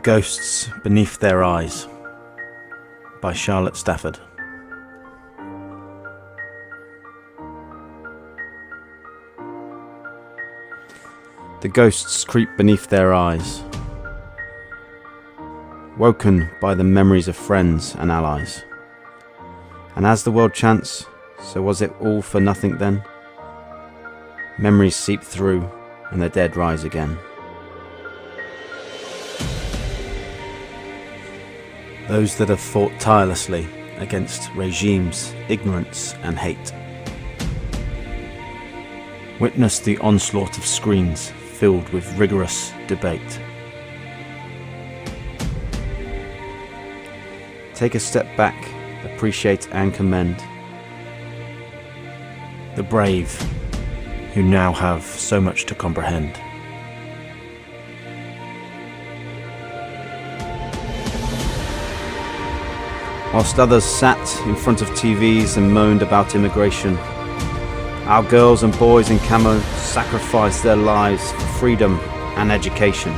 Ghosts Beneath Their Eyes by Charlotte Stafford. The ghosts creep beneath their eyes, woken by the memories of friends and allies. And as the world chants, so was it all for nothing then? Memories seep through and the dead rise again. Those that have fought tirelessly against regimes, ignorance and hate. Witness the onslaught of screens filled with rigorous debate. Take a step back, appreciate and commend the brave who now have so much to comprehend. Whilst others sat in front of TVs and moaned about immigration, our girls and boys in camo sacrificed their lives for freedom and education.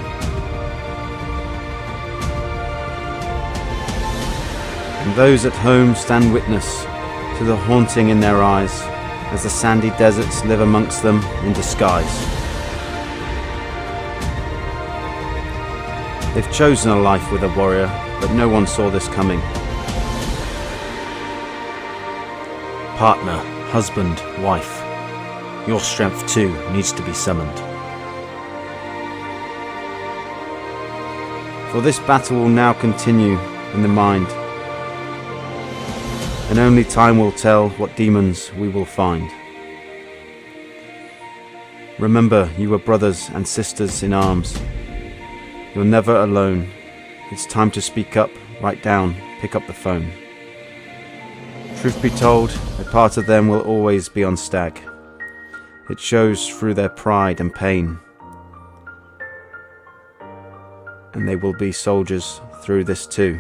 And those at home stand witness to the haunting in their eyes as the sandy deserts live amongst them in disguise. They've chosen a life with a warrior, but no one saw this coming. Partner, husband, wife, your strength too needs to be summoned. For this battle will now continue in the mind, and only time will tell what demons we will find. Remember, you are brothers and sisters in arms. You're never alone. It's time to speak up, write down, pick up the phone. Truth be told, a part of them will always be on stag. It shows through their pride and pain. And they will be soldiers through this too,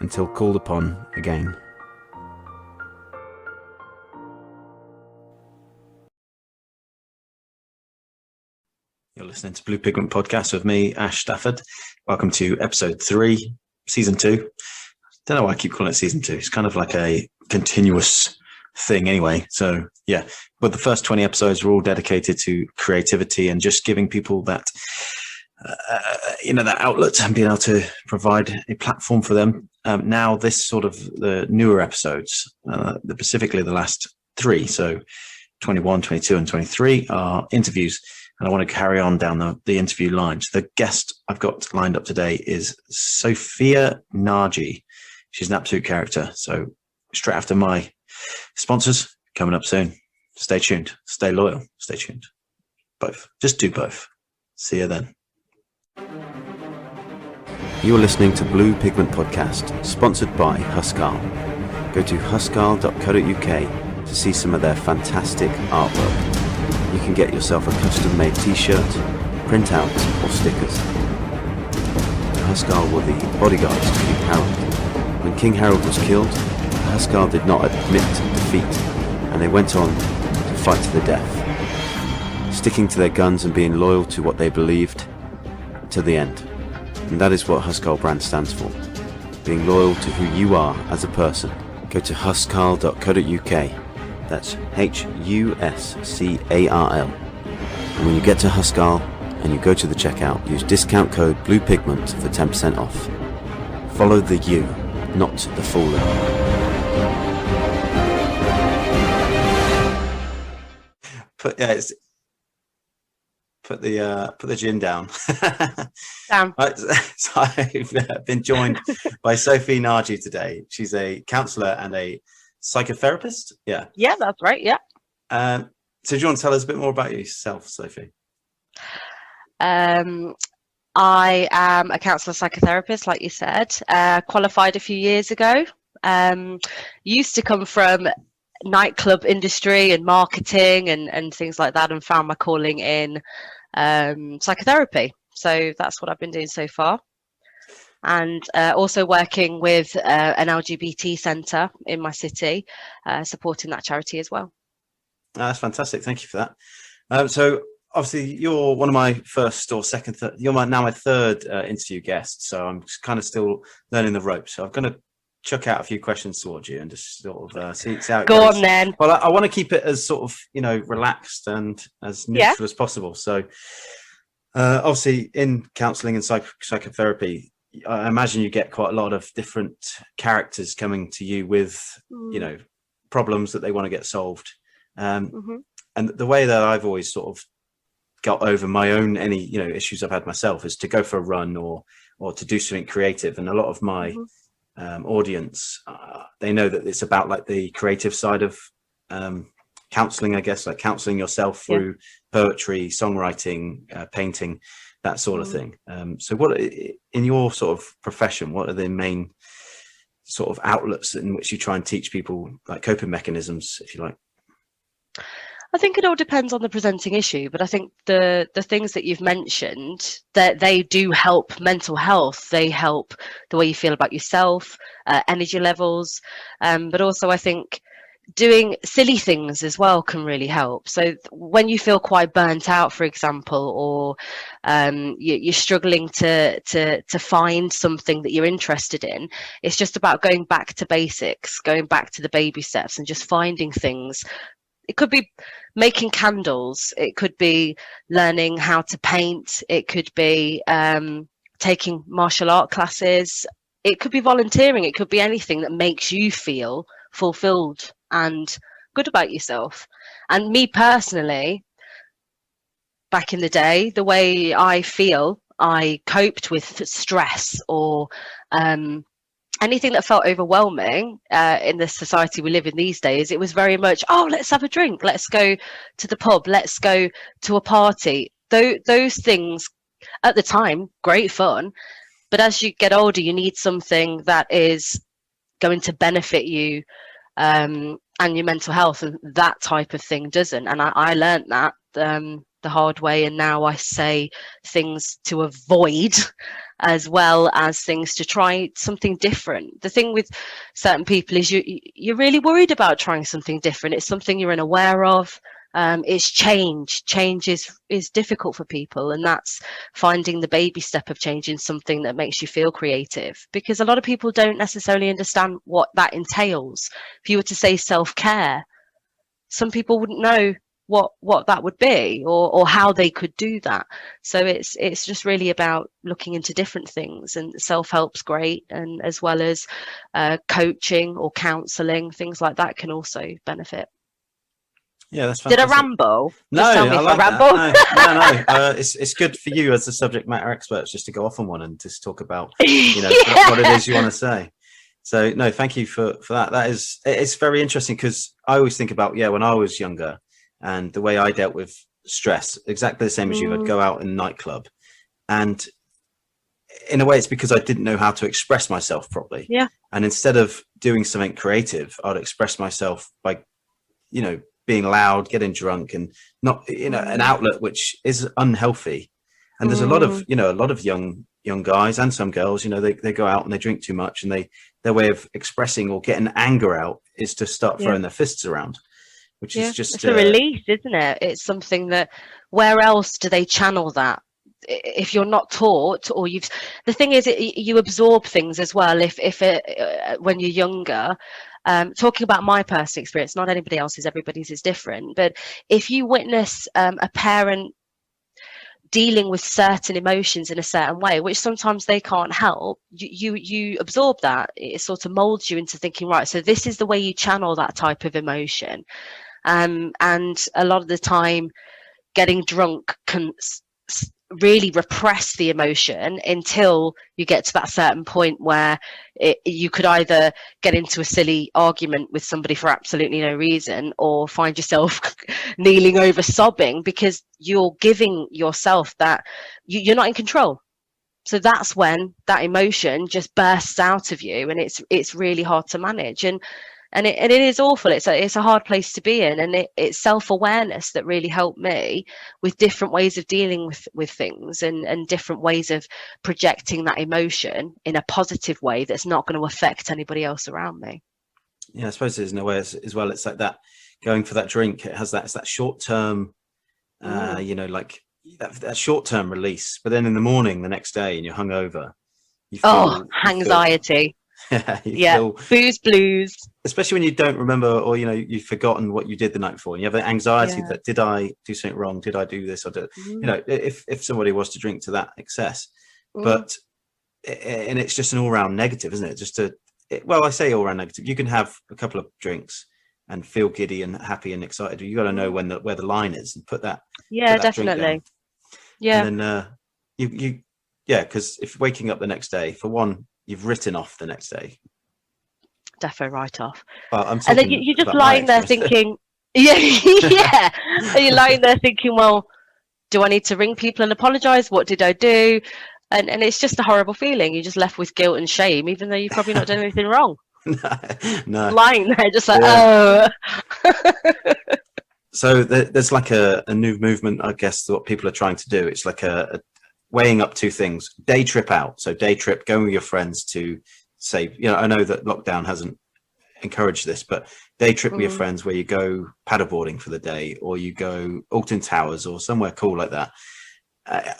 until called upon again. You're listening to Blue Pigment Podcast with me, Ash Stafford. Welcome to episode 3, season 2. Don't know why I keep calling it season 2. It's kind of like a continuous thing anyway. So yeah, but the first 20 episodes were all dedicated to creativity and just giving people that, that outlet and being able to provide a platform for them. Now this sort of the newer episodes, specifically the last 3, so 21, 22 and 23 are interviews. And I want to carry on down the interview lines. The guest I've got lined up today is Sophia Naji. She's an absolute character. So straight after my sponsors coming up soon. Stay tuned. Stay loyal. Stay tuned. Both. Just do both. See you then. You're listening to Blue Pigment Podcast, sponsored by Huscarl. Go to huscarl.co.uk to see some of their fantastic artwork. You can get yourself a custom-made t-shirt, printout or stickers. The Huscarl were the bodyguards to King Harold. When King Harold was killed, the Huscarl did not admit defeat, and they went on to fight to the death, sticking to their guns and being loyal to what they believed to the end. And that is what Huscarl brand stands for, being loyal to who you are as a person. Go to huscarl.co.uk. That's HUSCARL. And when you get to Huscarl and you go to the checkout, use discount code BLUEPIGMENT for 10% off. Follow the you, not the fallen. Put the gin down. Damn. So I've been joined by Sophia Naji today. She's a counsellor and a psychotherapist. Yeah, That's right. Yeah. So do you want to tell us a bit more about yourself, Sophie? I am a counsellor psychotherapist, like you said, qualified a few years ago. Used to come from nightclub industry and marketing and things like that, and found my calling in psychotherapy. So that's what I've been doing so far. And also working with an LGBT centre in my city, supporting that charity as well. That's fantastic. Thank you for that. So obviously you're one of my first or second, you're now my third interview guest, so I'm kind of still learning the ropes. So I'm going to chuck out a few questions towards you and just sort of see how it Go goes. on then. Well, I want to keep it as sort of, relaxed and as neutral as possible. So obviously in counselling and psychotherapy, I imagine you get quite a lot of different characters coming to you with, problems that they want to get solved. And the way that I've always sort of got over my own any issues I've had myself is to go for a run or to do something creative. And a lot of my audience, they know that it's about like the creative side of counseling, I guess, like counseling yourself through poetry, songwriting, painting, that sort of thing. So what in your sort of profession, what are the main sort of outlets in which you try and teach people, like coping mechanisms, if you like? I think it all depends on the presenting issue, but I think the things that you've mentioned, that they do help mental health. They help the way you feel about yourself, energy levels, but also I think doing silly things as well can really help. So when you feel quite burnt out, for example, or you're struggling to find something that you're interested in, it's just about going back to basics, going back to the baby steps and just finding things. It could be making candles. It could be learning how to paint. It could be taking martial art classes. It could be volunteering. It could be anything that makes you feel fulfilled and good about yourself. And me personally, back in the day, the way I feel I coped with stress or anything that felt overwhelming in the society we live in these days, it was very much, let's have a drink, let's go to the pub, let's go to a party. Those things at the time, great fun, but as you get older, you need something that is going to benefit you and your mental health, and that type of thing doesn't. And I learned that the hard way, and now I say things to avoid as well as things to try something different. The thing with certain people is you're really worried about trying something different. It's something you're unaware of. It's change. Change is difficult for people, and that's finding the baby step of changing something that makes you feel creative, because a lot of people don't necessarily understand what that entails. If you were to say self-care, some people wouldn't know what that would be or how they could do that. So it's just really about looking into different things, and self-help's great, and as well as coaching or counselling, things like that can also benefit. Yeah, that's fantastic. Did I ramble? No, just tell me I if like I ramble. No. It's good for you as the subject matter experts just to go off on one and just talk about what it is you want to say. So no, thank you for that. It's very interesting, because I always think about when I was younger, and the way I dealt with stress, exactly the same as you. I'd go out in a nightclub, and in a way it's because I didn't know how to express myself properly. Yeah. And instead of doing something creative, I'd express myself by, being loud, getting drunk, and not, an outlet which is unhealthy. And there's a lot of young guys and some girls, they go out and they drink too much, and their way of expressing or getting anger out is to start throwing their fists around. Which is just it's a release, isn't it? It's something that, where else do they channel that if you're not taught? Or the thing is, you absorb things as well. If when you're younger, talking about my personal experience, not anybody else's, everybody's is different. But if you witness a parent dealing with certain emotions in a certain way, which sometimes they can't help, you absorb that. It sort of molds you into thinking, right, so this is the way you channel that type of emotion. And a lot of the time, getting drunk can really repress the emotion until you get to that certain point where you could either get into a silly argument with somebody for absolutely no reason, or find yourself kneeling over sobbing because you're giving yourself that you're not in control. So that's when that emotion just bursts out of you, and it's really hard to manage. And it is awful. It's a hard place to be in, and it's self-awareness that really helped me with different ways of dealing with things, and different ways of projecting that emotion in a positive way that's not going to affect anybody else around me. Yeah, I suppose there's no way as well. It's like that, going for that drink. It's that short-term like that short-term release. But then in the morning, the next day, and you're hungover, anxiety. You feel booze blues, especially when you don't remember, or you've forgotten what you did the night before, and you have an anxiety that, did I do something wrong? Did I do this? Or if somebody was to drink to that excess, but and it's just an all-round negative, isn't it? I say all-round negative. You can have a couple of drinks and feel giddy and happy and excited. You got to know where the line is and put that. Definitely. And then because if waking up the next day, for one, you've written off the next day. Defo write off. And then you're just lying there thinking, and you're lying there thinking, well, do I need to ring people and apologise? What did I do? And it's just a horrible feeling. You're just left with guilt and shame, even though you've probably not done anything wrong. No. Lying there, just like, oh. So there's like a new movement, I guess, what people are trying to do. It's like a weighing up two things. Day trip out. So day trip, going with your friends to say, I know that lockdown hasn't encouraged this, but day trip with your friends where you go paddleboarding for the day, or you go Alton Towers or somewhere cool like that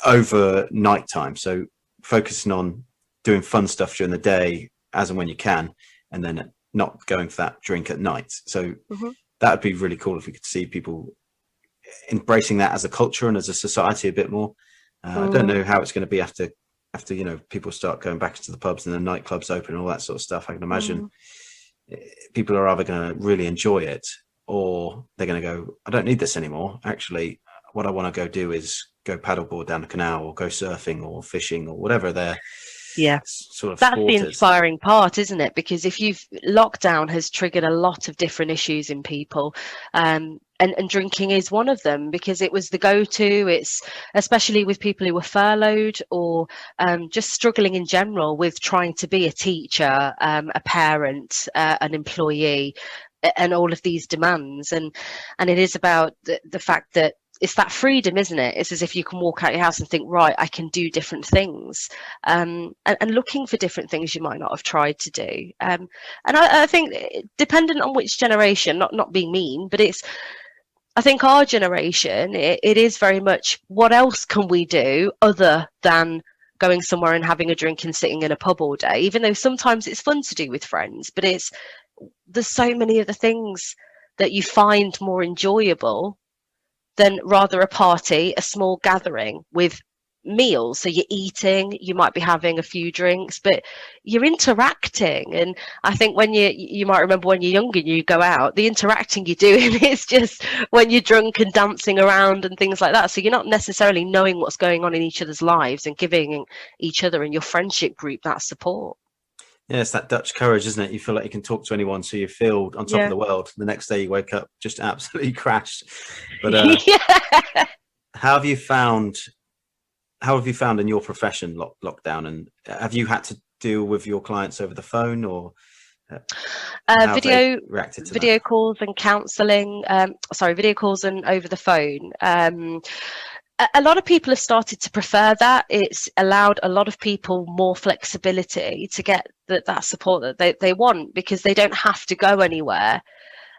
over night time. So focusing on doing fun stuff during the day as and when you can, and then not going for that drink at night. So that would be really cool if we could see people embracing that as a culture and as a society a bit more. I don't know how it's going to be after people start going back into the pubs and the nightclubs open and all that sort of stuff. I can imagine people are either going to really enjoy it, or they're going to go, I don't need this anymore. Actually, what I want to go do is go paddleboard down the canal, or go surfing or fishing or whatever they're sort of. That's the inspiring part, isn't it? Because lockdown has triggered a lot of different issues in people, and drinking is one of them, because it was the go-to. It's especially with people who were furloughed, or just struggling in general with trying to be a teacher, a parent, an employee, and all of these demands. And it is about the fact that it's that freedom, isn't it? It's as if you can walk out your house and think, right, I can do different things, and looking for different things you might not have tried to do. And I think, dependent on which generation, not being mean, but I think our generation, it is very much, what else can we do other than going somewhere and having a drink and sitting in a pub all day, even though sometimes it's fun to do with friends, but there's so many other things that you find more enjoyable than rather a party, a small gathering with meals. So you're eating, you might be having a few drinks, but you're interacting. And I think when you might remember when you're younger and you go out, the interacting you're doing is just when you're drunk and dancing around and things like that. So you're not necessarily knowing what's going on in each other's lives and giving each other and your friendship group that support. Yeah, it's that Dutch courage, isn't it? You feel like you can talk to anyone, so you feel on top of the world. The next day you wake up just absolutely crashed. But how have you found in your profession lockdown, and have you had to deal with your clients over the phone, or video calls and counselling? Video calls and over the phone. A lot of people have started to prefer that. It's allowed a lot of people more flexibility to get that support that they want, because they don't have to go anywhere.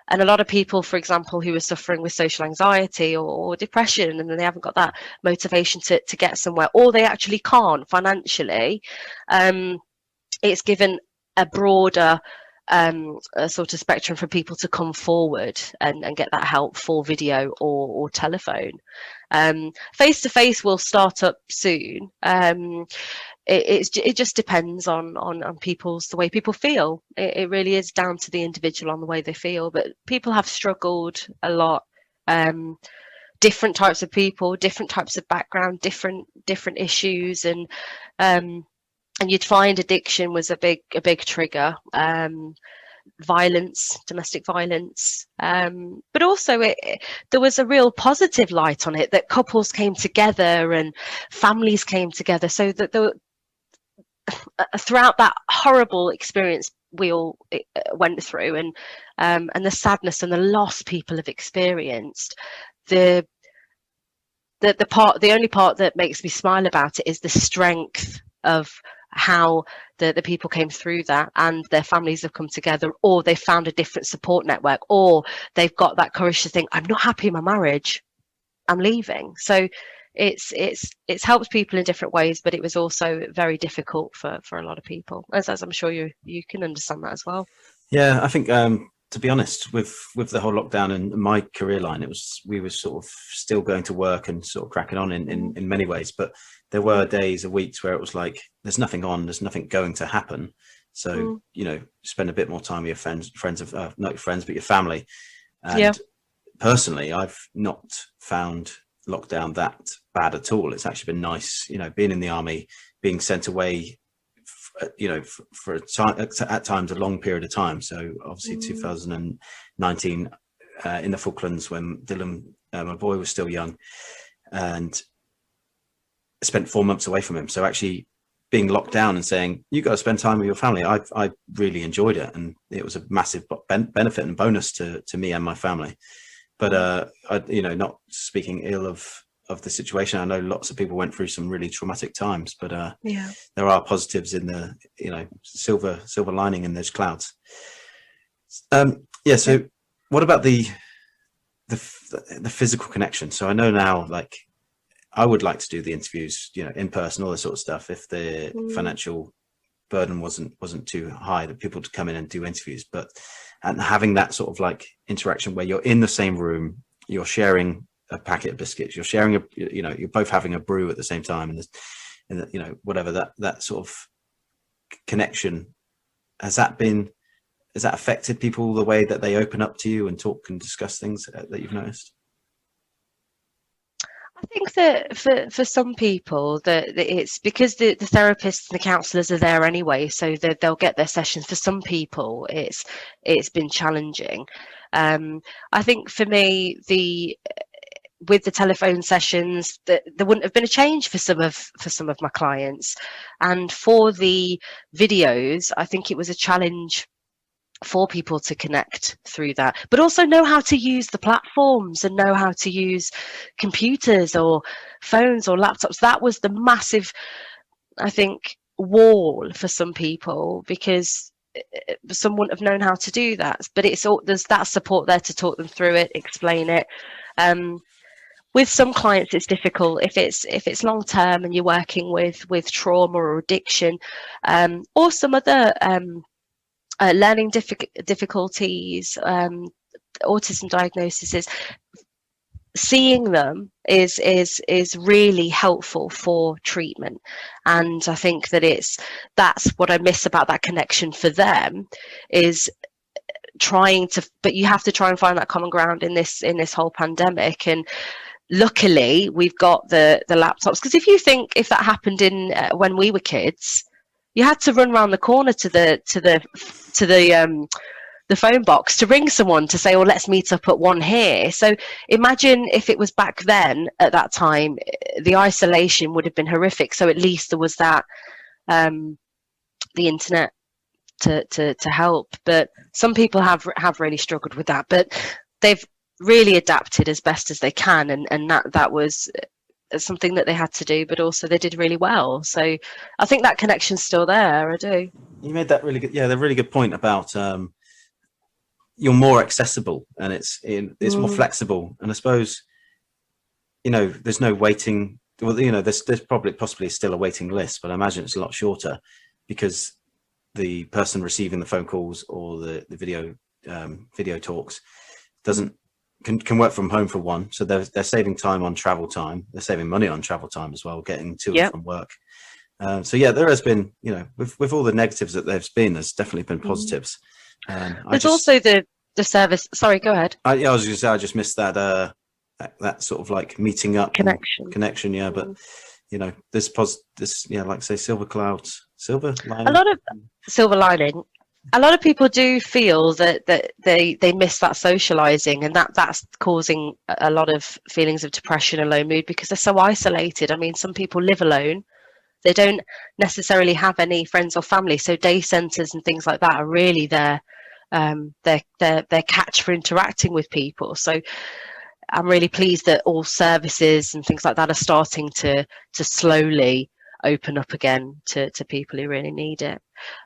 And a lot of people, for example, who are suffering with social anxiety or depression, and then they haven't got that motivation to get somewhere, or they actually can't financially, it's given a broader a sort of spectrum for people to come forward and get that help for video or telephone. Face-to-face will start up soon. It just depends on the way people feel. It really is down to the individual on the way they feel, but people have struggled a lot. Different types of people, different types of background, different issues, and you'd find addiction was a big trigger. Violence, domestic violence, but also there was a real positive light on it, that couples came together and families came together, so that throughout that horrible experience we all went through, and the sadness and the loss people have experienced, the only part that makes me smile about it is the strength of how the people came through that, and their families have come together, or they found a different support network, or they've got that courage to think, I'm not happy in my marriage, I'm leaving. So it's helped people in different ways, but it was also very difficult for a lot of people, as I'm sure you can understand that as well. Yeah, I think to be honest, with the whole lockdown and my career line, we were sort of still going to work and sort of cracking on in many ways, but there were days or weeks where it was like there's nothing on, there's nothing going to happen. So spend a bit more time with your friends of not your friends but your family. And personally, I've not found lockdown that bad at all. It's actually been nice, being in the army, being sent away for a time, at times a long period of time. So obviously 2019 in the Falklands, when Dylan, my boy, was still young, and I spent 4 months away from him. So actually being locked down and saying you got to spend time with your family, I really enjoyed it, and it was a massive benefit and bonus to me and my family. But not speaking ill of the situation. I know lots of people went through some really traumatic times, but there are positives in the silver lining in those clouds. So what about the physical connection? So I know now, like, I would like to do the interviews in person, all this sort of stuff, if the financial burden wasn't too high, that people to come in and do interviews, and having that sort of like interaction where you're in the same room, you're sharing a packet of biscuits, you're sharing you're both having a brew at the same time, and whatever, that sort of connection, has that affected people, the way that they open up to you and talk and discuss things that you've noticed? I think that for some people that it's because the therapists and the counsellors are there anyway, so that they'll get their sessions. For some people, it's been challenging. I think for me, with the telephone sessions, there wouldn't have been a change for some of my clients, and for the videos, I think it was a challenge for people to connect through that, but also know how to use the platforms and know how to use computers or phones or laptops. That was the massive, I think, wall for some people, because some wouldn't have known how to do that. But there's that support there to talk them through it, explain it. With some clients, it's difficult if it's long term and you're working with trauma or addiction, or some other learning difficulties, autism diagnoses. Seeing them is really helpful for treatment, and I think that's what I miss about that connection for them, is but you have to try and find that common ground in this whole pandemic. And luckily we've got the laptops, because if that happened when we were kids, you had to run around the corner to the phone box to ring someone to say, "Oh, let's meet up at 1 here." So imagine if it was back then, at that time, the isolation would have been horrific. So at least there was that, the internet to help. But some people have really struggled with that, but they've really adapted as best as they can, and that was something that they had to do, but also they did really well. So I think that connection's still there. I do. You made that really good, the really good point about you're more accessible, and it's more flexible, and I suppose there's no waiting. Well, there's possibly still a waiting list, but I imagine it's a lot shorter, because the person receiving the phone calls or the video talks can work from home, for one, so they're saving time on travel time, they're saving money on travel time as well, getting to and from work. So there has been, with all the negatives that there's definitely been positives. There's also the service. Sorry, go ahead. I was going to say, I just missed that sort of like meeting up connection. Yeah, but there's like say silver lining. A lot of silver lining. A lot of people do feel that they miss that socializing, and that's causing a lot of feelings of depression and low mood, because they're so isolated. I mean, some people live alone. They don't necessarily have any friends or family, so day centres and things like that are really their catch for interacting with people. So I'm really pleased that all services and things like that are starting to slowly open up again to people who really need it.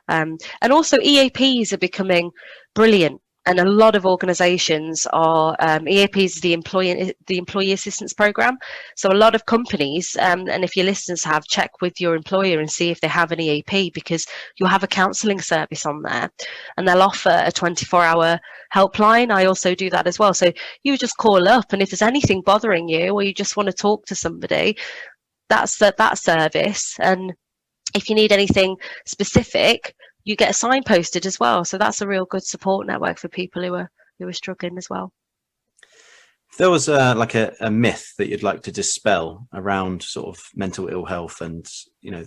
And also EAPs are becoming brilliant And a lot of organisations are EAPs is the employee assistance program. So a lot of companies, and if your listeners have, check with your employer and see if they have an EAP, because you'll have a counselling service on there, and they'll offer a 24-hour helpline. I also do that as well. So you just call up, and if there's anything bothering you or you just want to talk to somebody, that's that service. And if you need anything specific, you get a signposted as well. So that's a real good support network for people who are struggling as well. If there was like a myth that you'd like to dispel around sort of mental ill health and, you know,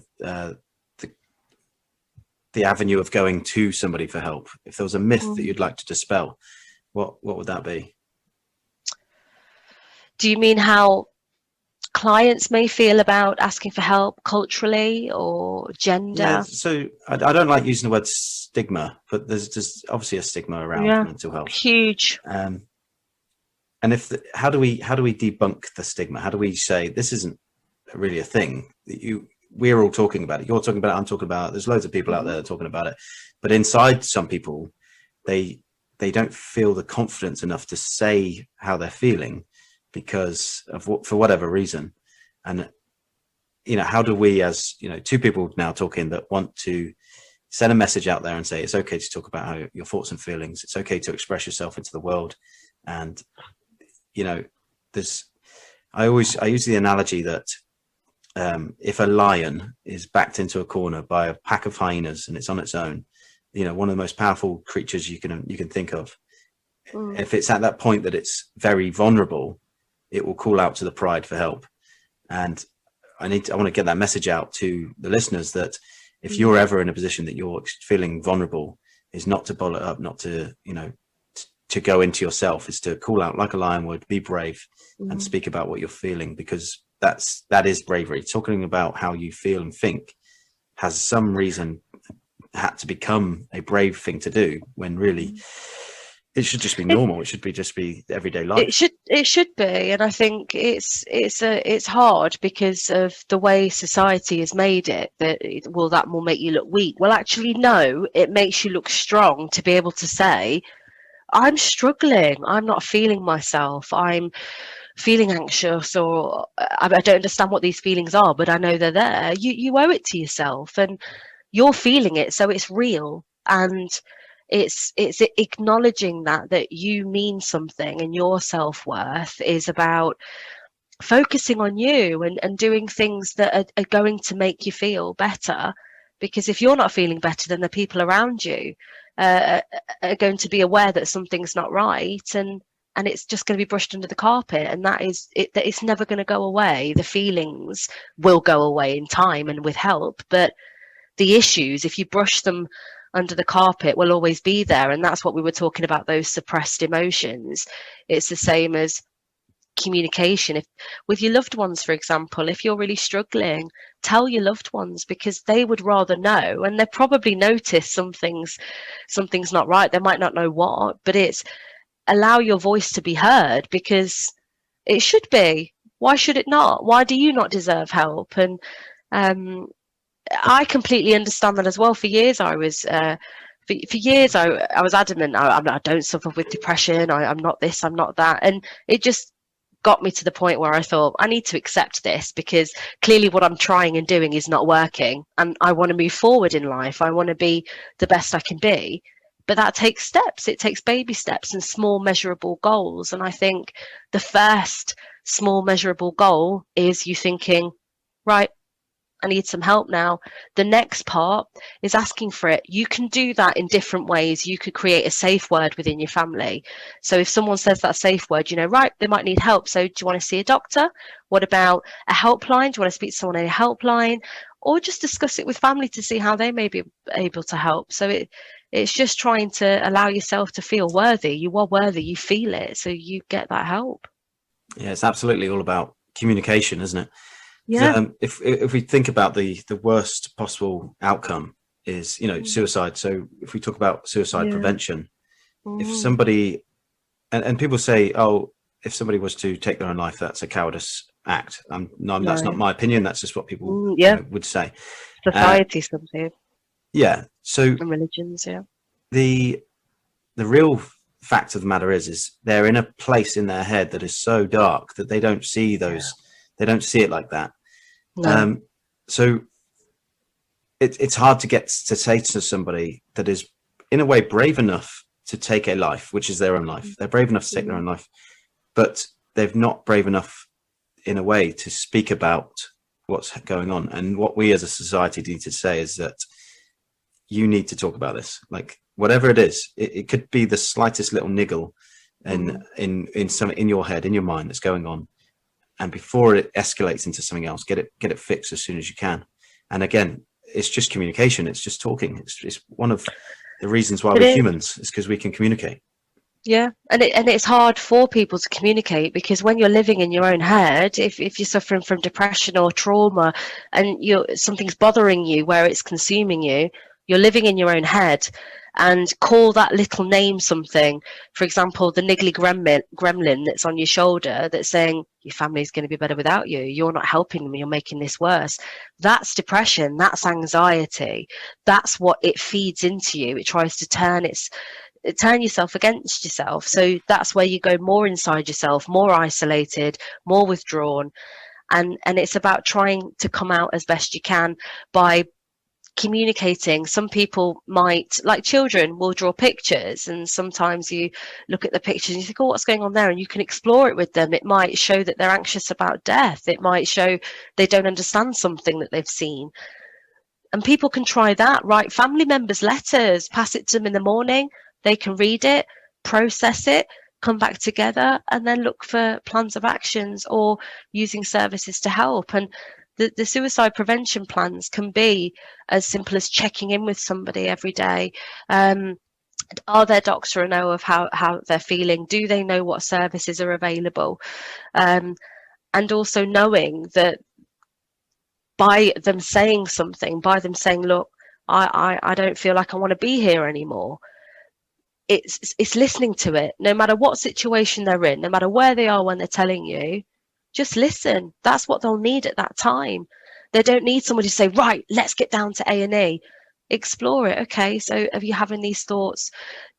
the avenue of going to somebody for help, if there was a myth that you'd like to dispel, what would that be? Do you mean how clients may feel about asking for help culturally or gender? Yeah, so I don't like using the word stigma, but there's obviously a stigma around mental health. Huge. And how do we debunk the stigma? How do we say this isn't really a thing? We're all talking about it. You're talking about it. I'm talking about it. There's loads of people out there talking about it, but inside some people, they don't feel the confidence enough to say how they're feeling, because of for whatever reason. And, you know, how do we, as, you know, two people now talking that want to send a message out there and say, it's okay to talk about how your thoughts and feelings, it's okay to express yourself into the world. And, you know, I use the analogy that if a lion is backed into a corner by a pack of hyenas and it's on its own, you know, one of the most powerful creatures you can think of, if it's at that point that it's very vulnerable, it will call out to the pride for help. And I want to get that message out to the listeners that if you're ever in a position that you're feeling vulnerable, is not to bottle it up, not to, you know, to go into yourself, is to call out like a lion would, be brave and speak about what you're feeling, because that is bravery. Talking about how you feel and think has some reason had to become a brave thing to do, when really it should just be normal. It should just be everyday life. It should be, and I think it's hard because of the way society has made it. That will make you look weak. Well, actually, no. It makes you look strong to be able to say, "I'm struggling. I'm not feeling myself. I'm feeling anxious, or I don't understand what these feelings are, but I know they're there." You owe it to yourself, and you're feeling it, so it's real. And it's acknowledging that you mean something, and your self-worth is about focusing on you and doing things that are going to make you feel better. Because if you're not feeling better, then the people around you are going to be aware that something's not right, and it's just going to be brushed under the carpet, and that it's never going to go away. The feelings will go away in time and with help, but the issues, if you brush them under the carpet, will always be there. And that's what we were talking about, those suppressed emotions. It's the same as communication. If with your loved ones, for example, if you're really struggling, tell your loved ones, because they would rather know, and they probably notice something's not right. They might not know what, but it's allow your voice to be heard, because it should be. Why should it not? Why do you not deserve help? And I completely understand that as well. For years, I was I was adamant. I don't suffer with depression. I'm not this. I'm not that. And it just got me to the point where I thought, I need to accept this, because clearly what I'm trying and doing is not working, and I want to move forward in life. I want to be the best I can be. But that takes steps. It takes baby steps and small measurable goals. And I think the first small measurable goal is you thinking, right, I need some help now. The next part is asking for it. You can do that in different ways. You could create a safe word within your family. So if someone says that safe word, you know, right, they might need help. So do you want to see a doctor? What about a helpline? Do you want to speak to someone in a helpline? Or just discuss it with family to see how they may be able to help. So it's just trying to allow yourself to feel worthy. You are worthy. You feel it. So you get that help. Yeah, it's absolutely all about communication, isn't it? Yeah. If we think about the worst possible outcome is, you know, suicide. So if we talk about suicide prevention, if somebody, and people say, oh, if somebody was to take their own life, that's a cowardice act. That's not my opinion. That's just what people would say. Society, something. Yeah. So and religions, the real fact of the matter is they're in a place in their head that is so dark that they don't see those, they don't see it like that. No. So it's hard to get to say to somebody that is in a way brave enough to take a life, which is their own life. They're brave enough to take their own life, but they're not brave enough in a way to speak about what's going on. And what we as a society need to say is that you need to talk about this, like whatever it is. It could be the slightest little niggle in your head, in your mind, that's going on, and before it escalates into something else, get it fixed as soon as you can. And again, it's just communication. It's just talking. It's one of the reasons why we're humans, is because we can communicate. Yeah, and it's hard for people to communicate, because when you're living in your own head, if you're suffering from depression or trauma, and something's bothering you where it's consuming you, you're living in your own head. And call that little name something. For example, the niggly gremlin that's on your shoulder that's saying your family's going to be better without you. You're not helping them. You're making this worse. That's depression. That's anxiety. That's what it feeds into you. It tries to turn yourself against yourself. So that's where you go more inside yourself, more isolated, more withdrawn. And it's about trying to come out as best you can by communicating. Some people might, like children, will draw pictures, and sometimes you look at the pictures and you think, oh, what's going on there? And you can explore it with them. It might show that they're anxious about death. It might show they don't understand something that they've seen. And people can try that. Write family members letters, pass it to them in the morning. They can read it, process it, come back together, and then look for plans of actions or using services to help. And the suicide prevention plans can be as simple as checking in with somebody every day. Are their doctor know of how they're feeling? Do they know what services are available? And also knowing that by them saying something, by them saying, look, I don't feel like I want to be here anymore, it's listening to it. No matter what situation they're in, no matter where they are when they're telling you, just listen. That's what they'll need at that time. They don't need somebody to say, right, let's get down to A&E. Explore it. Okay, so are you having these thoughts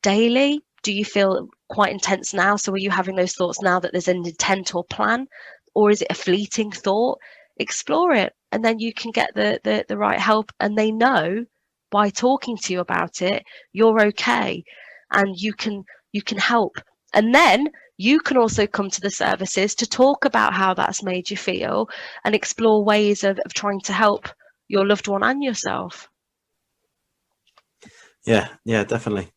daily? Do you feel quite intense now? So are you having those thoughts now that there's an intent or plan? Or is it a fleeting thought? Explore it, and then you can get the right help. And they know by talking to you about it, you're okay, and you can help. And then you can also come to the services to talk about how that's made you feel and explore ways of trying to help your loved one and yourself. Yeah, definitely.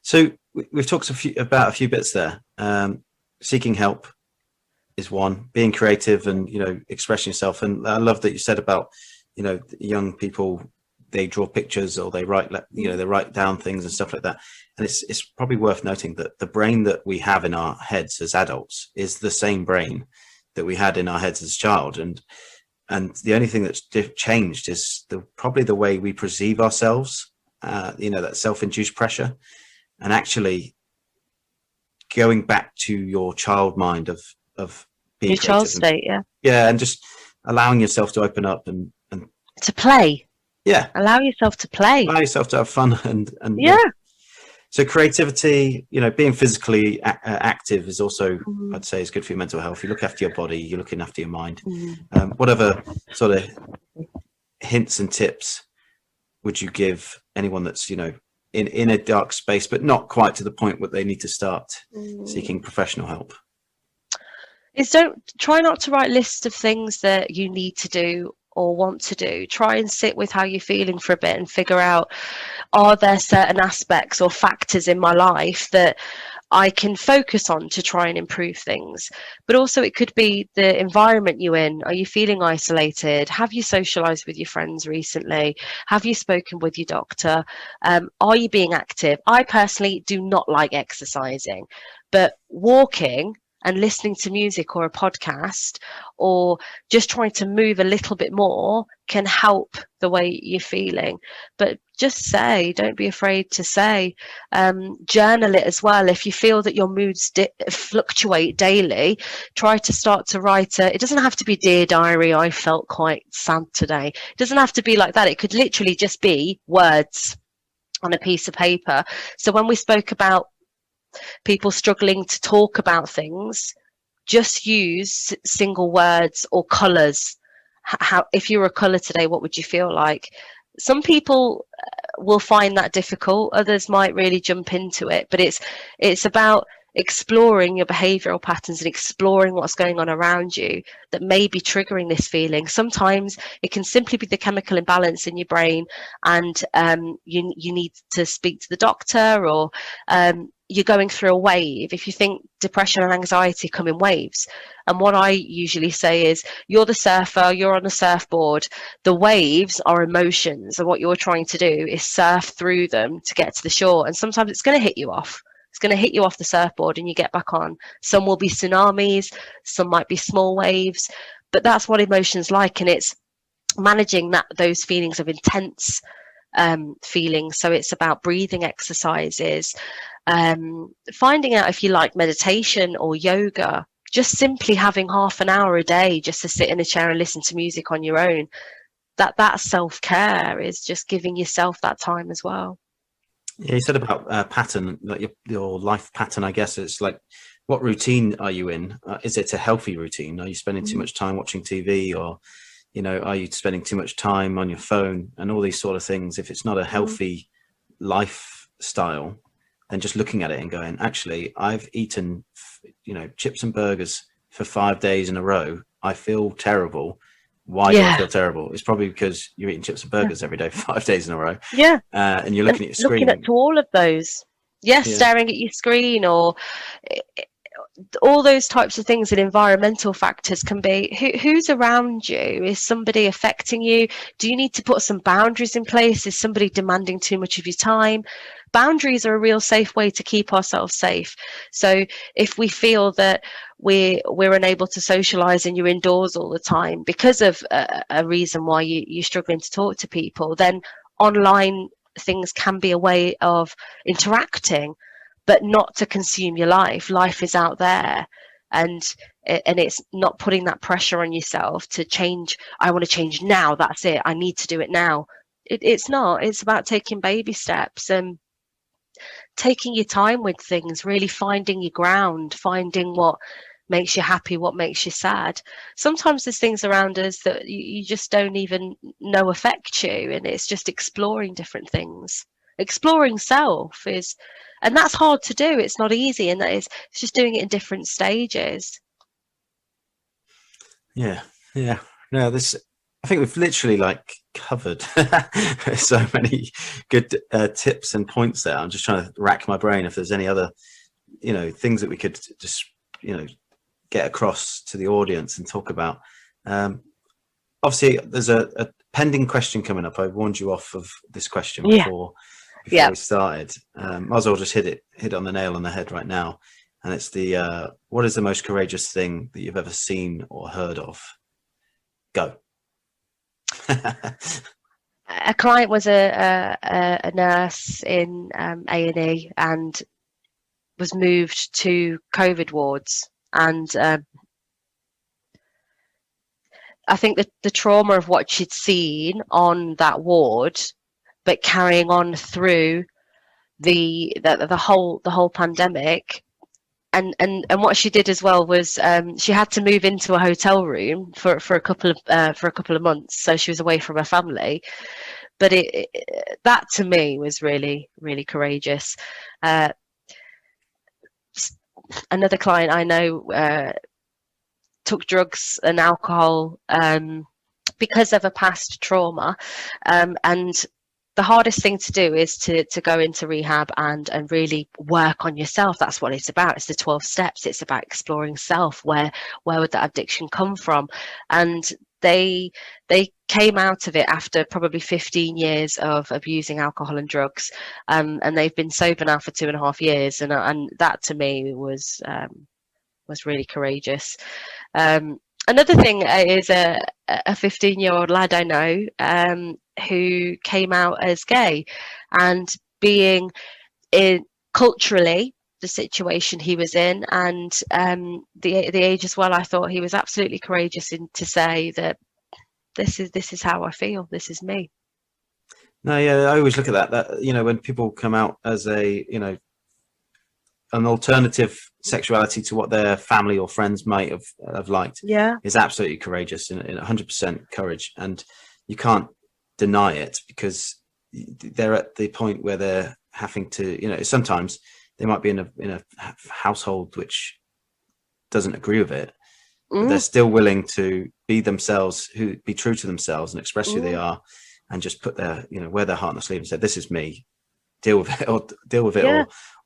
So we've talked about a few bits there. Seeking help is one, being creative and, expressing yourself. And I love that you said about, young people, they draw pictures or they write down things and stuff like that. And it's probably worth noting that the brain that we have in our heads as adults is the same brain that we had in our heads as a child. And the only thing that's changed is probably the way we perceive ourselves, that self-induced pressure, and actually going back to your child mind of being your child state. Yeah. And just allowing yourself to open up and to play. Yeah. Allow yourself to play. Allow yourself to have fun and yeah. So creativity, being physically active is also, I'd say, is good for your mental health. You look after your body, you're looking after your mind. Whatever sort of hints and tips would you give anyone that's, in a dark space, but not quite to the point where they need to start seeking professional help? Is try not to write lists of things that you need to do or want to do. Try and sit with how you're feeling for a bit and figure out, are there certain aspects or factors in my life that I can focus on to try and improve things? But also it could be the environment you're in. Are you feeling isolated? Have you socialized with your friends recently? Have you spoken with your doctor? Are you being active? I personally do not like exercising, but walking and listening to music or a podcast or just trying to move a little bit more can help the way you're feeling. But just don't be afraid to say. Journal it as well. If you feel that your moods fluctuate daily, try to start to write it doesn't have to be, dear diary, I felt quite sad today. It doesn't have to be like that. It could literally just be words on a piece of paper. So when we spoke about people struggling to talk about things, just use single words or colours. How, if you were a colour today, what would you feel like? Some people will find that difficult. Others might really jump into it. But it's about exploring your behavioural patterns and exploring what's going on around you that may be triggering this feeling. Sometimes it can simply be the chemical imbalance in your brain, and you need to speak to the doctor, or you're going through a wave. If you think depression and anxiety come in waves, and what I usually say is, you're the surfer, you're on a surfboard, the waves are emotions, and what you're trying to do is surf through them to get to the shore, and sometimes it's going to hit you off. It's going to hit you off the surfboard and you get back on. Some will be tsunamis, some might be small waves, but that's what emotion's like, and it's managing those feelings of intense feelings. So it's about breathing exercises, finding out if you like meditation or yoga, just simply having half an hour a day just to sit in a chair and listen to music on your own. That self-care is just giving yourself that time as well. Yeah, you said about pattern, like your life pattern, I guess. It's like, what routine are you in? Is it a healthy routine? Are you spending too much time watching TV, or, are you spending too much time on your phone and all these sort of things? If it's not a healthy lifestyle, then just looking at it and going, actually, I've eaten, chips and burgers for 5 days in a row. I feel terrible. Why do I feel terrible? It's probably because you're eating chips and burgers every day for 5 days in a row. Yeah. And you're looking at your screen. Looking at all of those. Staring at your screen, or all those types of things. And environmental factors can be, who's around you? Is somebody affecting you? Do you need to put some boundaries in place? Is somebody demanding too much of your time? Boundaries are a real safe way to keep ourselves safe. So if we feel that we're unable to socialize and you're indoors all the time because of a reason why you're struggling to talk to people, then online things can be a way of interacting, but not to consume your life. Life is out there, and it's not putting that pressure on yourself to change. I want to change now. That's it. I need to do it now. It's not. It's about taking baby steps and taking your time with things, really finding your ground, finding what makes you happy, what makes you sad. Sometimes there's things around us that you just don't even know affect you, and it's just exploring different things. Exploring self is, and that's hard to do. It's not easy, and it's just doing it in different stages. Yeah. No, I think we've literally covered so many good tips and points there. I'm just trying to rack my brain if there's any other, things that we could just, get across to the audience and talk about. Obviously, there's a pending question coming up. I warned you off of this question before we started. Might as well just hit it on the nail on the head right now. And it's what is the most courageous thing that you've ever seen or heard of? Go. A client was a nurse in A&E and was moved to COVID wards, and I think that the trauma of what she'd seen on that ward, but carrying on through the whole pandemic. And what she did as well was she had to move into a hotel room for a couple of months, so she was away from her family. But that to me was really, really courageous. Another client I know took drugs and alcohol because of a past trauma, and the hardest thing to do is to go into rehab and really work on yourself. That's what it's about. It's the 12 steps. It's about exploring self. Where would that addiction come from? And they came out of it after probably 15 years of abusing alcohol and drugs, and they've been sober now for 2.5 years. And that to me was really courageous. Another thing is a 15-year-old lad I know who came out as gay, and being in culturally the situation he was in, and the age as well, I thought he was absolutely courageous to say that this is how I feel, this is me. No, yeah, I always look at that when people come out as a an alternative sexuality to what their family or friends might have liked is absolutely courageous and 100% courage. And you can't deny it, because they're at the point where they're having to, you know, sometimes they might be in a household which doesn't agree with it, but they're still willing to be themselves, be true to themselves and express who they are, and just put their, you know, wear their heart on their sleeve and say, this is me, deal with it,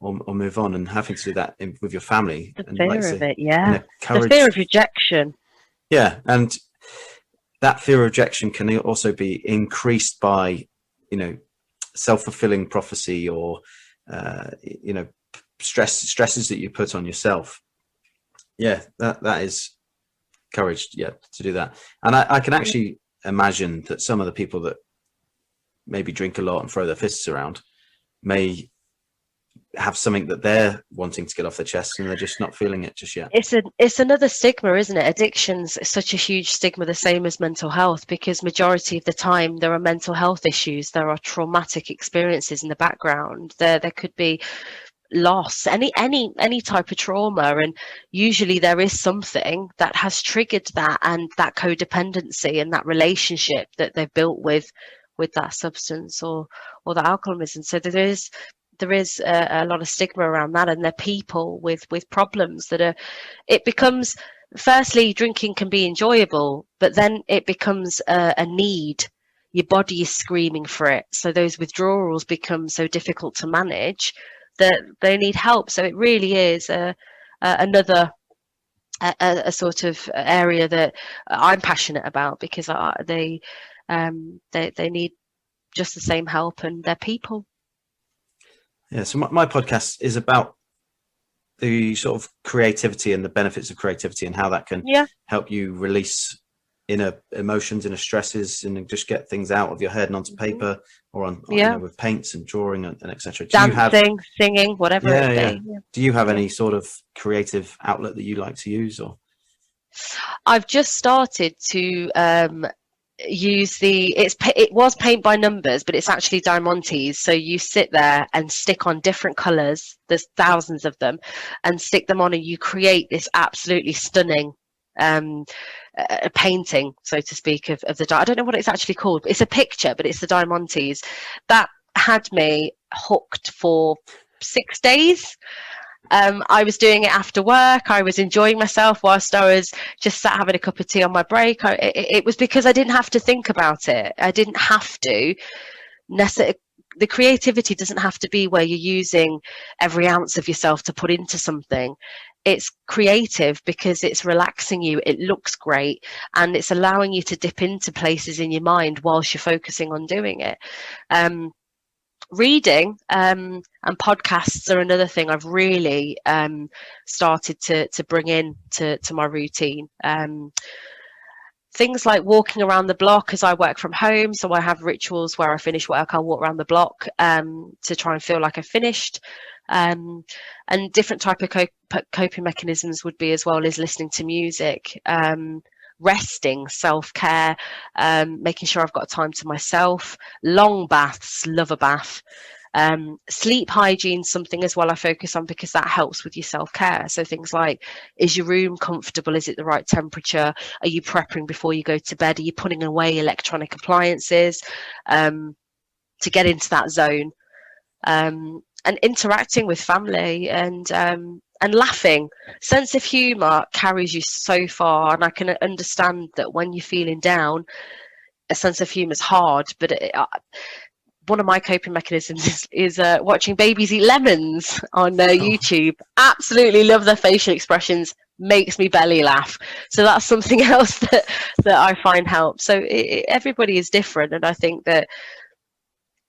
or move on. And having to do that with your family, the and fear like of say, it, courage, the fear of rejection. And that fear of rejection can also be increased by, you know, self-fulfilling prophecy, or you know, stresses that you put on yourself. That is courage, to do that. And I can actually imagine that some of the people that maybe drink a lot and throw their fists around may have something that they're wanting to get off their chest, and they're just not feeling it just yet. It's another stigma, isn't it? Addiction's such a huge stigma, the same as mental health, because majority of the time there are mental health issues, there are traumatic experiences in the background, there could be loss, any type of trauma, and usually there is something that has triggered that, and that codependency and that relationship that they've built with that substance or the alcoholism. So there is a lot of stigma around that, and they're people with problems that it becomes, firstly, drinking can be enjoyable, but then it becomes a need. Your body is screaming for it, so those withdrawals become so difficult to manage that they need help. So it really is another sort of area that I'm passionate about, because they need just the same help, and they're people. So my podcast is about the sort of creativity and the benefits of creativity, and how that can help you release inner emotions, inner stresses, and just get things out of your head and onto paper, or on you know, with paints and drawing and etc. Dancing, singing, whatever it be. Do you have any sort of creative outlet that you like to use? Or I've just started to use it was paint by numbers, but it's actually diamantes. So you sit there and stick on different colors, there's thousands of them, and stick them on, and you create this absolutely stunning a painting, so to speak, of the I don't know what it's actually called, but it's a picture, but it's the diamantes. That had me hooked for 6 days. I was doing it after work. I was enjoying myself whilst I was just sat having a cup of tea on my break. It was because I didn't have to think about it. I didn't have to necessarily. The creativity doesn't have to be where you're using every ounce of yourself to put into something. It's creative because it's relaxing you, it looks great, and it's allowing you to dip into places in your mind whilst you're focusing on doing it. Reading and podcasts are another thing I've really started to bring in to my routine. Things like walking around the block, as I work from home, so I have rituals where I finish work, I'll walk around the block to try and feel like I finished. And different type of coping mechanisms would be, as well as listening to music, resting, self-care, making sure I've got time to myself, long baths, love a bath. Sleep hygiene, something as well I focus on, because that helps with your self-care. So things like, is your room comfortable? Is it the right temperature? Are you prepping before you go to bed? Are you putting away electronic appliances to get into that zone? And interacting with family, and laughing. Sense of humour carries you so far, and I can understand that when you're feeling down, a sense of humour is hard, but one of my coping mechanisms is watching babies eat lemons on YouTube. Absolutely love their facial expressions, makes me belly laugh. So that's something else that I find helps. So everybody is different, and I think that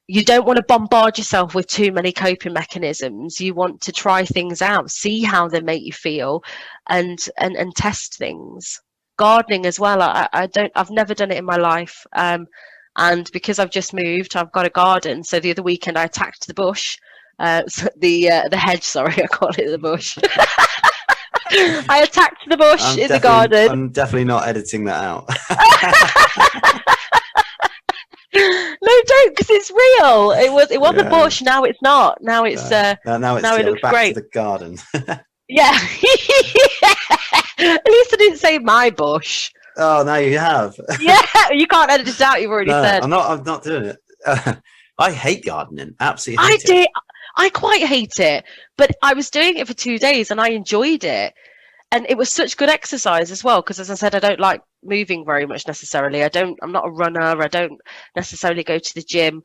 you don't want to bombard yourself with too many coping mechanisms. You want to try things out, see how they make you feel, and test things. Gardening as well. I've never done it in my life. And because I've just moved, I've got a garden. So the other weekend I attacked the bush, the hedge. Sorry, I call it the bush. I attacked the bush in the garden. I'm definitely not editing that out. No joke, because it's real. It was a bush. Now it's not. Now it's now it's now it looks back great. to the garden. Yeah. At least I didn't say my bush. Oh, now you have. Yeah, you can't edit it out. You've already said. I'm not doing it. I hate gardening. Absolutely hate it. I quite hate it, but I was doing it for 2 days and I enjoyed it. And it was such good exercise as well, because as I said, I don't like moving very much necessarily. I'm not a runner. I don't necessarily go to the gym,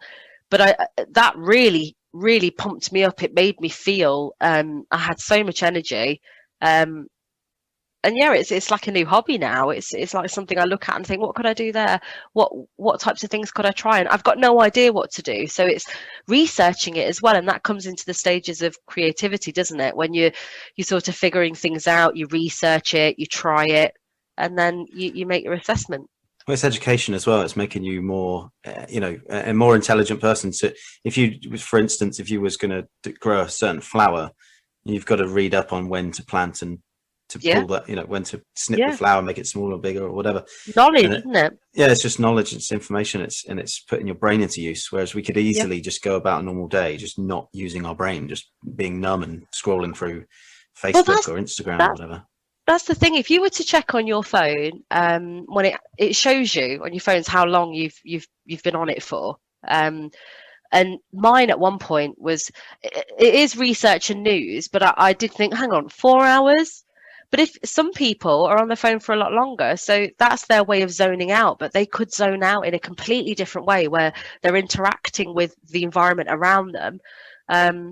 but that really, really pumped me up. It made me feel I had so much energy. And yeah, it's like a new hobby now. It's like something I look at and think, what could I do there? What types of things could I try? And I've got no idea what to do. So it's researching it as well, and that comes into the stages of creativity, doesn't it? When you're sort of figuring things out, you research it, you try it, and then you make your assessment. Well, it's education as well. It's making you more, a more intelligent person. So if you, for instance, if you was going to grow a certain flower, you've got to read up on when to plant and to pull that, when to snip the flower, make it smaller or bigger or whatever. Knowledge, isn't it? Yeah, it's just knowledge, it's information, it's putting your brain into use. Whereas we could easily just go about a normal day, just not using our brain, just being numb and scrolling through Facebook or Instagram or whatever. That's the thing. If you were to check on your phone, when it shows you on your phones how long you've been on it for. And mine at one point was, it is research and news, but I did think, hang on, 4 hours? But if some people are on the phone for a lot longer, so that's their way of zoning out, but they could zone out in a completely different way where they're interacting with the environment around them,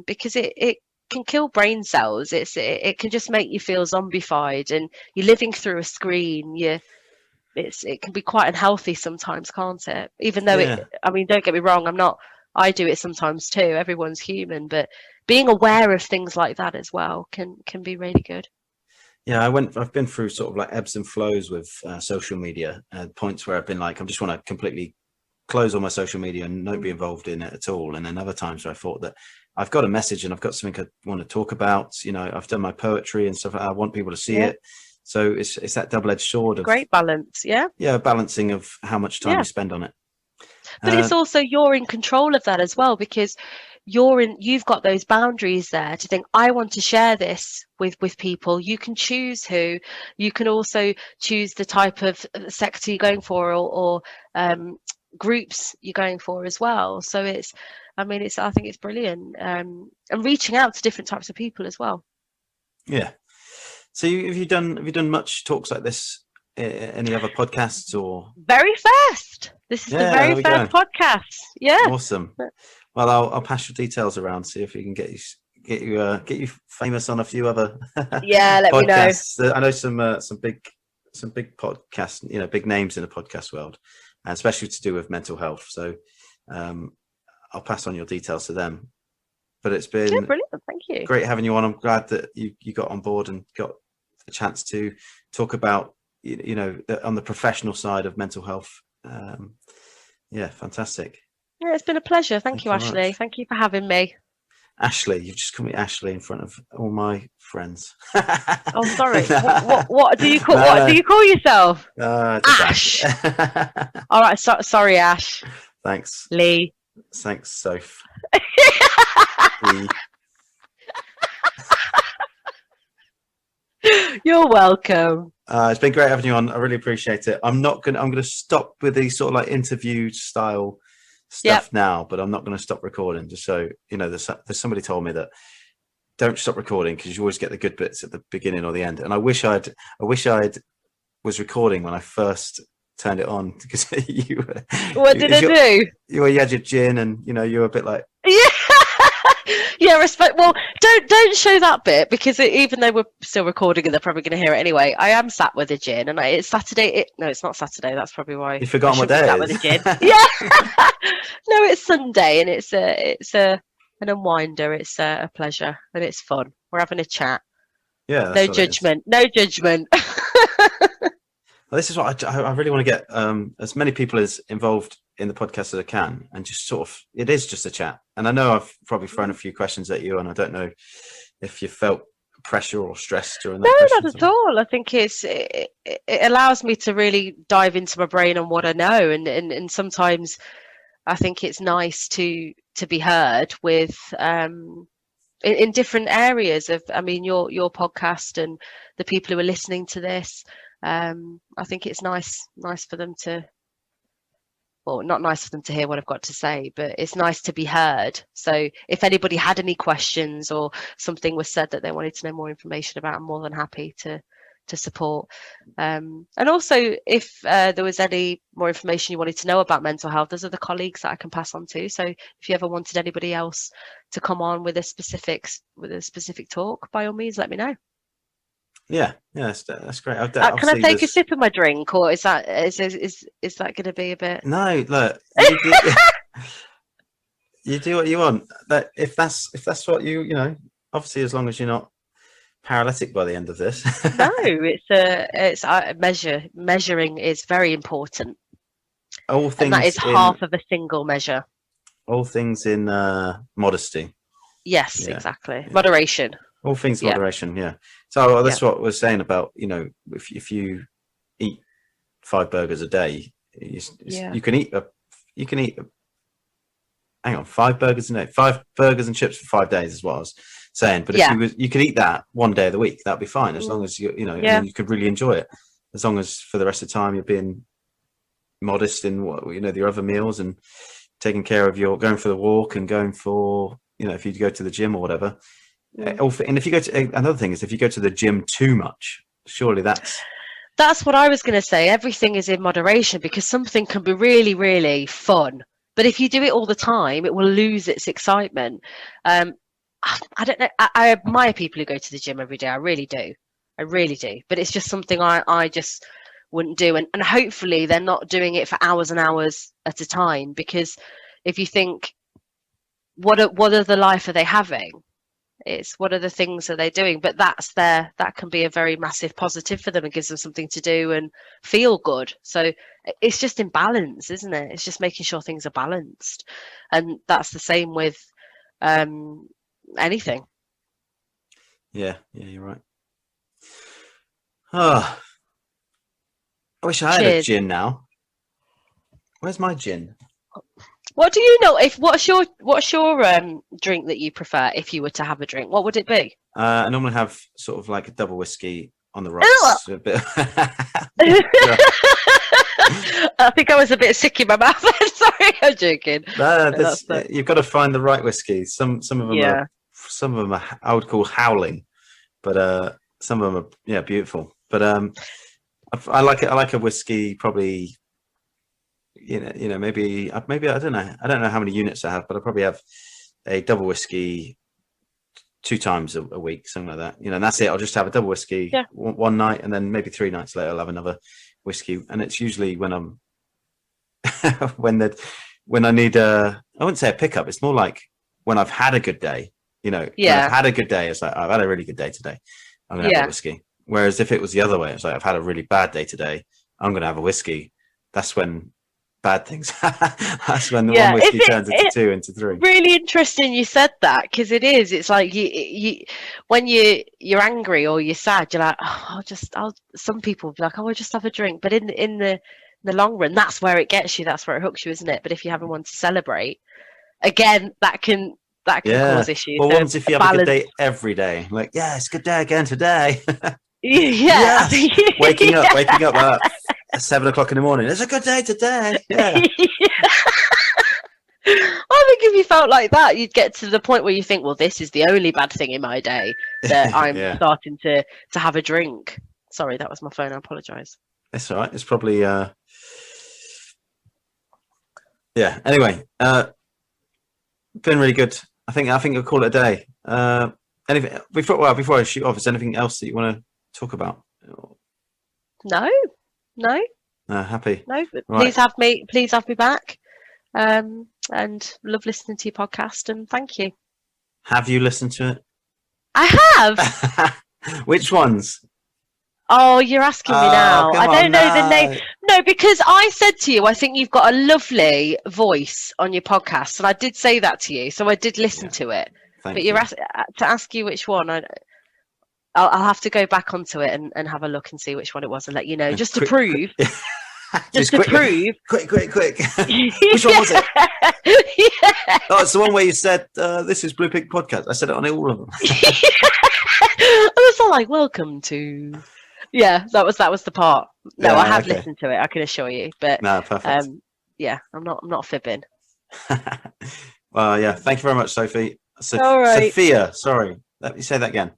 because it can kill brain cells. It can just make you feel zombified, and you're living through a screen. It can be quite unhealthy sometimes, can't it? Even though don't get me wrong, I do it sometimes too. Everyone's human, but being aware of things like that as well can be really good. Yeah, I've been through sort of like ebbs and flows with social media, points where I've been like, I just want to completely close all my social media and not be involved in it at all. And then other times where I thought that I've got a message and I've got something I want to talk about. I've done my poetry and stuff. I want people to see it. So it's that double-edged sword of great balance. Yeah, balancing of how much time you spend on it. But it's also, you're in control of that as well, because you've got those boundaries there to think, I want to share this with people. You can choose who. You can also choose the type of sector you're going for, or groups you're going for as well. So I think it's brilliant, and reaching out to different types of people as well. Yeah. So have you done much talks like this? Any other podcasts or? Very first. This is the very first podcast. Yeah. Awesome. Well, I'll pass your details around, see if we can get you famous on a few other let podcasts. Me know. I know some big podcasts, big names in the podcast world, and especially to do with mental health. So I'll pass on your details to them. But it's been brilliant. Thank you. Great having you on. I'm glad that you got on board and got the chance to talk about on the professional side of mental health. Fantastic. Yeah, it's been a pleasure. Thank you, Ashley. Much. Thank you for having me. Ashley, you've just called me Ashley in front of all my friends. Oh, sorry. What do you call? What do you call yourself? Ash. All right. Sorry, Ash. Thanks, Lee. Thanks, Soph. You're welcome. It's been great having you on. I really appreciate it. I'm going to stop with these sort of like interview style stuff now, but I'm not going to stop recording, just so there's somebody told me that don't stop recording because you always get the good bits at the beginning or the end. And I wish I'd was recording when I first turned it on, because what did I do? You had your gin and you were a bit like yeah, respect. Well, don't show that bit, because even though we're still recording and they're probably going to hear it anyway, I am sat with a gin, and it's Saturday. No, it's not Saturday. That's probably why you've forgotten what day it is. With a gin. Yeah. No, it's Sunday, and it's an unwinder. It's a pleasure, and it's fun. We're having a chat. Yeah. No judgment. No judgment. Well, this is what I really want to get as many people as involved in the podcast as I can, and just sort of, it is just a chat. And I know I've probably thrown a few questions at you, and I don't know if you felt pressure or stress during that. No, not at all. I think it allows me to really dive into my brain on what I know, and sometimes I think it's nice to be heard with in different areas of, I mean, your podcast and the people who are listening to this. I think it's nice for them to, well, not nice for them to hear what I've got to say, but it's nice to be heard. So if anybody had any questions or something was said that they wanted to know more information about, I'm more than happy to support. And also, if there was any more information you wanted to know about mental health, there's other colleagues that I can pass on to. So if you ever wanted anybody else to come on with a specific talk, by all means, let me know. Yeah, that's great. Can I take a sip of my drink, or is that going to be a bit? No, look, you do what you want. But if that's what you know, obviously, as long as you're not paralytic by the end of this. No, it's measuring is very important. All things, and that is half of a single measure. All things in modesty. Yes, exactly. Moderation. All things in moderation, yeah. So that's what we're saying about, you know, if you eat 5 burgers a day, you can eat 5 burgers a day, 5 burgers and chips for 5 days is what I was saying. But if you could eat that one day of the week, that'd be fine, as long as you know, and you could really enjoy it, as long as for the rest of the time you're being modest in what, you know, your other meals and taking care of your going for the walk and going for, you know, if you go to the gym or whatever. And if you go to, another thing is, if you go to the gym too much, surely that's what I was going to say. Everything is in moderation, because something can be really, really fun, but if you do it all the time, it will lose its excitement. I don't know. I admire people who go to the gym every day. I really do. But it's just something I just wouldn't do. And hopefully they're not doing it for hours and hours at a time, because if you think, what other life are they having? It's what are the things that they're doing, but that can be a very massive positive for them and gives them something to do and feel good. So it's just in balance, isn't it? It's just making sure things are balanced, and that's the same with anything. Yeah, you're right. I wish I had a gin now. Where's my gin? What do you know? What's your drink that you prefer if you were to have a drink? What would it be? I normally have sort of like a double whiskey on the rocks. A bit. I think I was a bit sick in my mouth. Sorry, I'm joking. You've got to find the right whiskey. Some of them are I would call howling, but some of them are beautiful. But I like it. I like a whiskey probably. You know, maybe I don't know how many units I have, but I probably have a double whiskey 2 times a week, something like that. You know, and that's it. I'll just have a double whiskey one night, and then maybe 3 nights later I'll have another whiskey. And it's usually when I'm when I need I wouldn't say a pickup. It's more like when I've had a good day. You know, when I've had a good day. It's like, I've had a really good day today, I'm gonna have a whiskey. Whereas if it was the other way, it's like, I've had a really bad day today, I'm gonna have a whiskey. That's when bad things. That's when the one whiskey turns into 2, into 3. Really interesting you said that, because it's like you when you're angry or you're sad, you're like, some people will be like, I'll just have a drink, but in the long run, that's where it gets you, that's where it hooks you, isn't it? But if you're having one to celebrate, again, that can cause issues. Well, once if you have a good day every day, like, it's a good day again today. Waking up at 7 o'clock in the morning. It's a good day today. Yeah. I think if you felt like that, you'd get to the point where you think, well, this is the only bad thing in my day, that I'm starting to have a drink. Sorry, that was my phone. I apologise. It's all right. It's probably Anyway, been really good. I think I'll call it a day. Anything before I shoot off, is there anything else that you want to talk about? No. Happy. No, but right. Please have me back. And love listening to your podcast, and thank you. Have you listened to it? I have. Which ones? Oh, you're asking me now. I don't know the name. No, because I said to you, I think you've got a lovely voice on your podcast, and I did say that to you, so I did listen to it. But you're to ask you which one. I'll have to go back onto it and have a look and see which one it was, and let you know, just to prove. Just to prove. Quick. Which one was it? Yeah. Oh, it's the one where you said, this is Blue Pig Podcast. I said it on all of them. I was all like, welcome to... Yeah, that was the part. No, Yeah, I have okay. listened to it, I can assure you. But No, perfect. yeah, I'm not fibbing. Well, yeah. Thank you very much, Sophie. All right. Sophia, sorry. Let me say that again.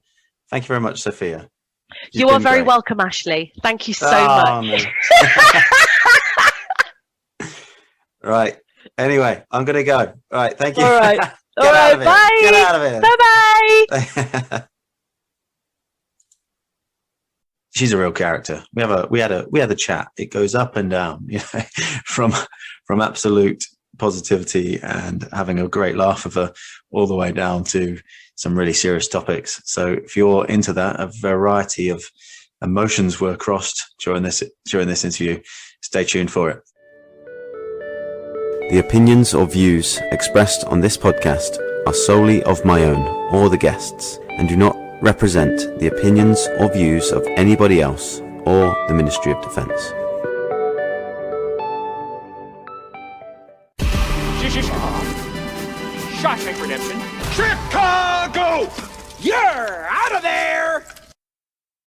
Thank you very much, Sophia. You've You are been very great. welcome, Ashley. Thank you so Oh, much. no. Right. Anyway, I'm going to go. All right. Thank you. All right. Get All out right, of it. bye. Get out of it. Bye-bye. She's a real character. We had a chat. It goes up and down, you know, from absolute positivity and having a great laugh of her all the way down to some really serious topics. So if you're into that, a variety of emotions were crossed during this interview. Stay tuned for it. The opinions or views expressed on this podcast are solely of my own or the guests and do not represent the opinions or views of anybody else or the Ministry of Defence. Shawshank Redemption. Chicago! You're out of there!